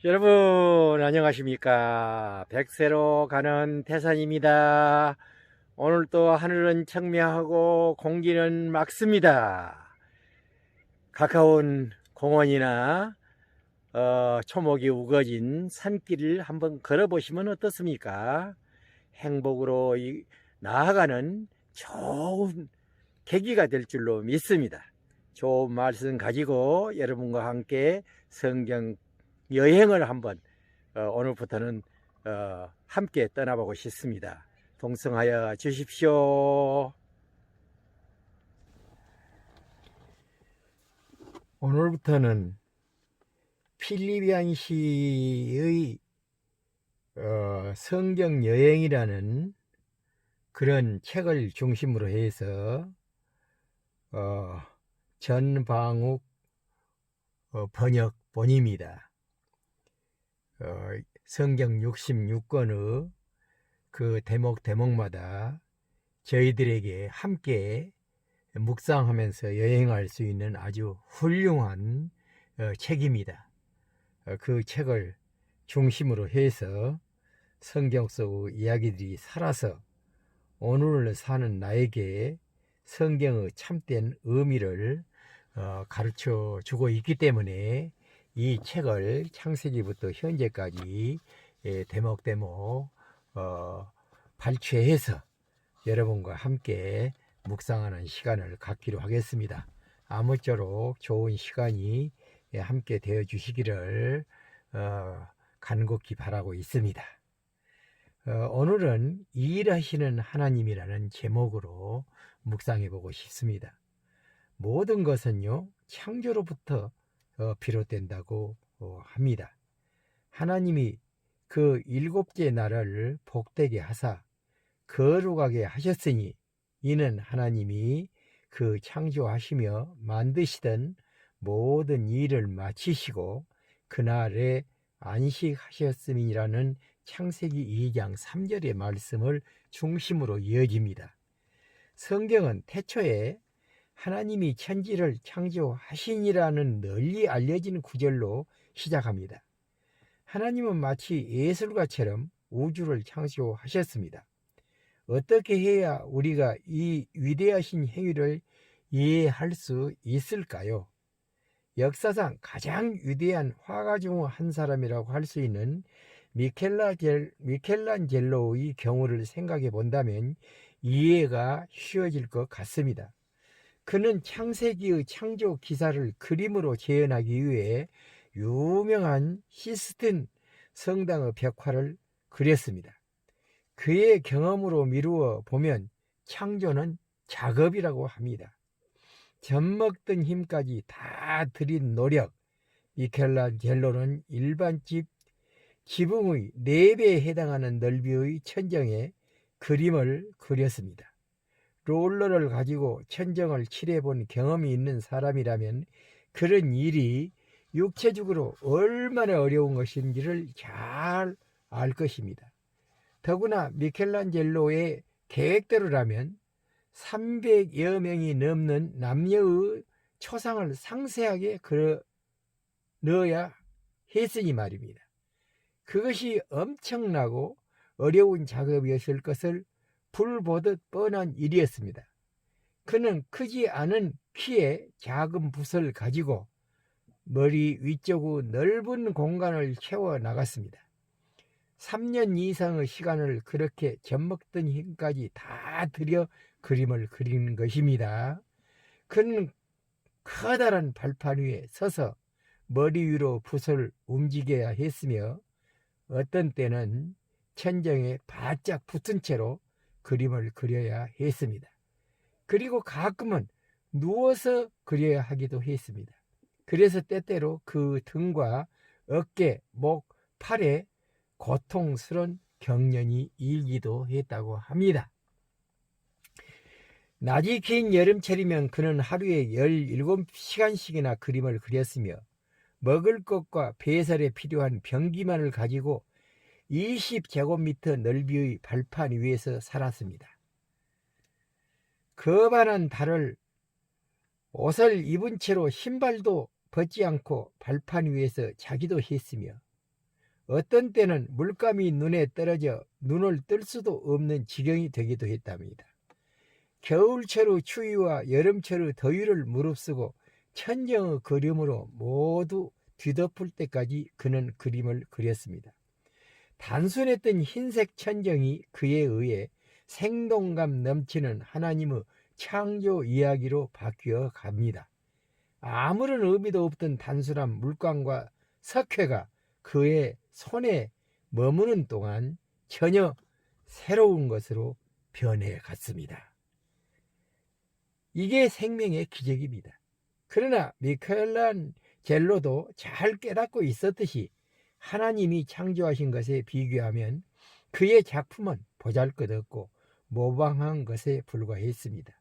여러분 안녕하십니까. 백세로 가는 태산입니다. 오늘 또 하늘은 청명하고 공기는 맑습니다. 가까운 공원이나 초목이 우거진 산길을 한번 걸어보시면 어떻습니까? 행복으로 나아가는 좋은 계기가 될 줄로 믿습니다. 좋은 말씀 가지고 여러분과 함께 성경 여행을 한번 오늘부터는 함께 떠나보고 싶습니다. 동성하여 주십시오. 오늘부터는 필리비안시의 성경 여행이라는 그런 책을 중심으로 해서 전방욱 번역본입니다. 성경 66권의 그 대목마다 저희들에게 함께 묵상하면서 여행할 수 있는 아주 훌륭한 책입니다. 그 책을 중심으로 해서 성경 속 이야기들이 살아서 오늘을 사는 나에게 성경의 참된 의미를 가르쳐 주고 있기 때문에 이 책을 창세기부터 현재까지 대목대목 발췌해서 여러분과 함께 묵상하는 시간을 갖기로 하겠습니다. 아무쪼록 좋은 시간이 함께 되어 주시기를 간곡히 바라고 있습니다. 오늘은 일하시는 하나님이라는 제목으로 묵상해 보고 싶습니다. 모든 것은요 창조로부터 비롯된다고 합니다. 하나님이 그 일곱째 날을 복되게 하사 거룩하게 하셨으니 이는 하나님이 그 창조하시며 만드시던 모든 일을 마치시고 그날에 안식하셨음이라는 창세기 2장 3절의 말씀을 중심으로 이어집니다. 성경은 태초에 하나님이 천지를 창조하시니라는 널리 알려진 구절로 시작합니다. 하나님은 마치 예술가처럼 우주를 창조하셨습니다. 어떻게 해야 우리가 이 위대하신 행위를 이해할 수 있을까요? 역사상 가장 위대한 화가 중 한 사람이라고 할 수 있는 미켈란젤로의 경우를 생각해 본다면 이해가 쉬워질 것 같습니다. 그는 창세기의 창조 기사를 그림으로 재현하기 위해 유명한 시스틴 성당의 벽화를 그렸습니다. 그의 경험으로 미루어 보면 창조는 작업이라고 합니다. 젖먹던 힘까지 다 들인 노력. 미켈란젤로는 일반 지붕의 4배에 해당하는 넓이의 천정에 그림을 그렸습니다. 롤러를 가지고 천정을 칠해본 경험이 있는 사람이라면 그런 일이 육체적으로 얼마나 어려운 것인지를 잘 알 것입니다. 더구나 미켈란젤로의 계획대로라면 300여 명이 넘는 남녀의 초상을 상세하게 넣어야 했으니 말입니다. 그것이 엄청나고 어려운 작업이었을 것을 불보듯 뻔한 일이었습니다. 그는 크지 않은 키에 작은 붓을 가지고 머리 위쪽의 넓은 공간을 채워 나갔습니다. 3년 이상의 시간을 그렇게 젖먹던 힘까지 다 들여 그림을 그리는 것입니다. 그는 커다란 발판 위에 서서 머리 위로 붓을 움직여야 했으며 어떤 때는 천정에 바짝 붙은 채로 그림을 그려야 했습니다. 그리고 가끔은 누워서 그려야 하기도 했습니다. 그래서 때때로 그 등과 어깨, 목, 팔에 고통스러운 경련이 일기도 했다고 합니다. 낮이 긴 여름철이면 그는 하루에 17시간씩이나 그림을 그렸으며 먹을 것과 배설에 필요한 병기만을 가지고 20제곱미터 넓이의 발판 위에서 살았습니다. 거반한 달을 옷을 입은 채로 신발도 벗지 않고 발판 위에서 자기도 했으며 어떤 때는 물감이 눈에 떨어져 눈을 뜰 수도 없는 지경이 되기도 했답니다. 겨울철의 추위와 여름철의 더위를 무릅쓰고 천정의 그림으로 모두 뒤덮을 때까지 그는 그림을 그렸습니다. 단순했던 흰색 천정이 그에 의해 생동감 넘치는 하나님의 창조 이야기로 바뀌어 갑니다. 아무런 의미도 없던 단순한 물감과 석회가 그의 손에 머무는 동안 전혀 새로운 것으로 변해 갔습니다. 이게 생명의 기적입니다. 그러나 미켈란젤로도 잘 깨닫고 있었듯이 하나님이 창조하신 것에 비교하면 그의 작품은 보잘것없고 모방한 것에 불과했습니다.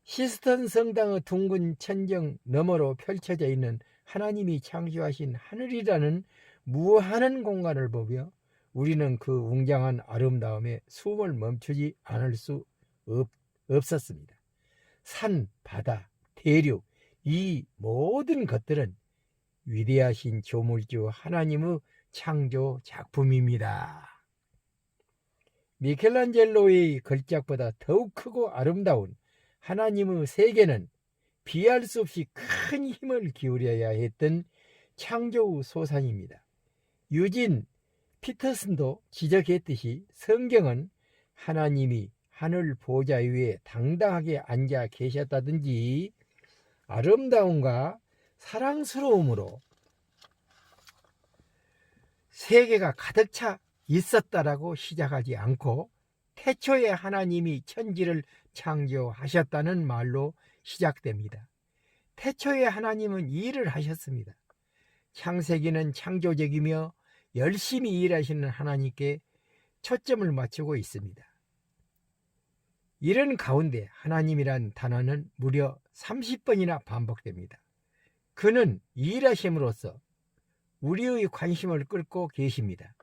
시스턴 성당의 둥근 천정 너머로 펼쳐져 있는 하나님이 창조하신 하늘이라는 무한한 공간을 보며 우리는 그 웅장한 아름다움에 숨을 멈추지 않을 수 없었습니다. 산, 바다, 대륙, 이 모든 것들은 위대하신 조물주 하나님의 창조 작품입니다. 미켈란젤로의 걸작보다 더욱 크고 아름다운 하나님의 세계는 비할 수 없이 큰 힘을 기울여야 했던 창조의 소산입니다. 유진 피터슨도 지적했듯이 성경은 하나님이 하늘 보좌 위에 당당하게 앉아 계셨다든지 아름다움과 사랑스러움으로 세계가 가득 차 있었다라고 시작하지 않고 태초에 하나님이 천지를 창조하셨다는 말로 시작됩니다. 태초에 하나님은 일을 하셨습니다. 창세기는 창조적이며 열심히 일하시는 하나님께 초점을 맞추고 있습니다. 이런 가운데 하나님이란 단어는 무려 30번이나 반복됩니다. 그는 일하심으로써 우리의 관심을 끌고 계십니다.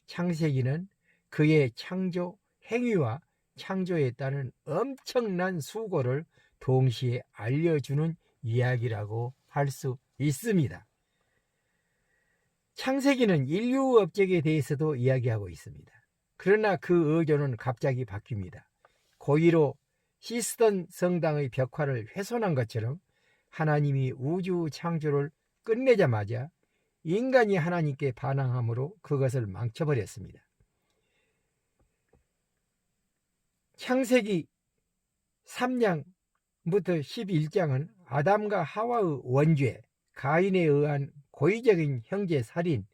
창세기는 그의 창조 행위와 창조에 따른 엄청난 수고를 동시에 알려주는 이야기라고 할 수 있습니다. 창세기는 인류 업적에 대해서도 이야기하고 있습니다. 그러나 그 의존은 갑자기 바뀝니다. 고의로 시스턴 성당의 벽화를 훼손한 것처럼 하나님이 우주 창조를 끝내자마자 인간이 하나님께 반항함으로 그것을 망쳐버렸습니다. 창세기 3장부터 11장은 아담과 하와의 원죄, 가인에 의한 고의적인 형제 살인,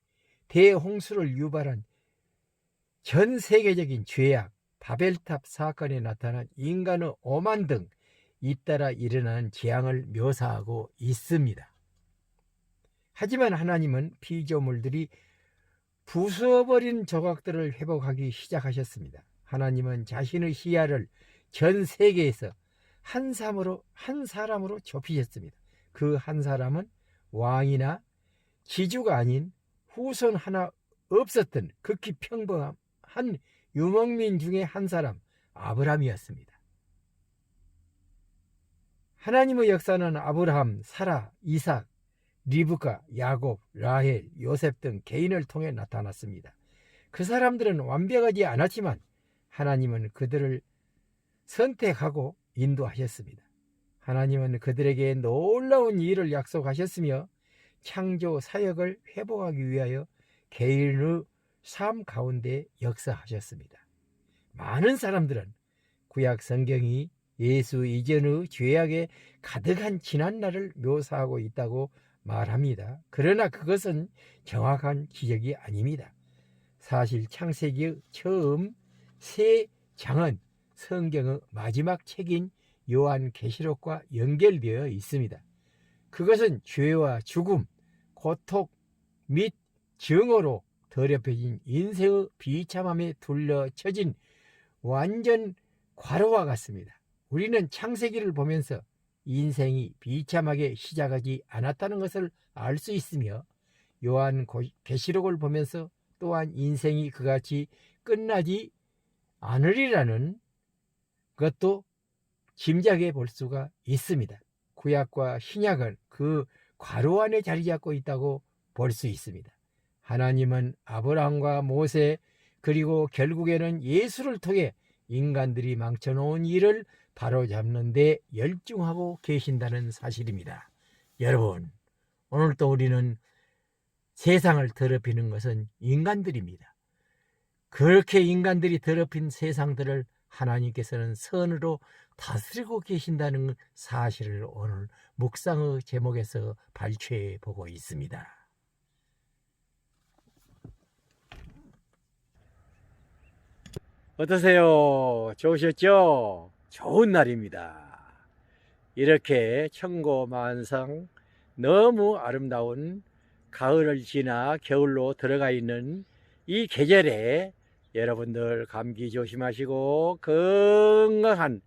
대홍수를 유발한 전 세계적인 죄악, 바벨탑 사건에 나타난 인간의 오만 등 잇따라 일어나는 재앙을 묘사하고 있습니다. 하지만 하나님은 피조물들이 부숴버린 조각들을 회복하기 시작하셨습니다. 하나님은 자신의 시야를 전 세계에서 한 사람으로 좁히셨습니다. 그 한 사람은 왕이나 지주가 아닌 후손 하나 없었던 극히 평범한 유목민 중에 한 사람, 아브라함이었습니다. 하나님의 역사는 아브라함, 사라, 이삭, 리브가, 야곱, 라헬, 요셉 등 개인을 통해 나타났습니다. 그 사람들은 완벽하지 않았지만 하나님은 그들을 선택하고 인도하셨습니다. 하나님은 그들에게 놀라운 일을 약속하셨으며 창조 사역을 회복하기 위하여 개인의 삶 가운데 역사하셨습니다. 많은 사람들은 구약 성경이 예수 이전의 죄악에 가득한 지난날을 묘사하고 있다고 말합니다. 그러나 그것은 정확한 지적이 아닙니다. 사실 창세기의 처음 세 장은 성경의 마지막 책인 요한계시록과 연결되어 있습니다. 그것은 죄와 죽음, 고통 및 증오로 더럽혀진 인생의 비참함에 둘러쳐진 완전 과로와 같습니다. 우리는 창세기를 보면서 인생이 비참하게 시작하지 않았다는 것을 알 수 있으며 요한계시록을 보면서 또한 인생이 그같이 끝나지 않으리라는 것도 짐작해 볼 수가 있습니다. 구약과 신약은 그 과로 안에 자리 잡고 있다고 볼 수 있습니다. 하나님은 아브라함과 모세 그리고 결국에는 예수를 통해 인간들이 망쳐놓은 일을 바로잡는 데 열중하고 계신다는 사실입니다. 여러분, 오늘도 우리는 세상을 더럽히는 것은 인간들입니다. 그렇게 인간들이 더럽힌 세상들을 하나님께서는 선으로 다스리고 계신다는 사실을 오늘 묵상의 제목에서 발췌해 보고 있습니다. 어떠세요? 좋으셨죠? 좋은 날입니다. 이렇게 천고만상 너무 아름다운 가을을 지나 겨울로 들어가 있는 이 계절에 여러분들 감기 조심하시고 건강한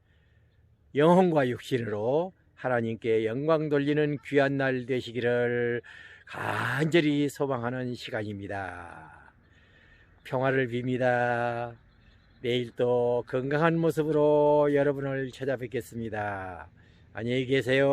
영혼과 육신으로 하나님께 영광 돌리는 귀한 날 되시기를 간절히 소망하는 시간입니다. 평화를 빕니다. 내일 또 건강한 모습으로 여러분을 찾아뵙겠습니다. 안녕히 계세요.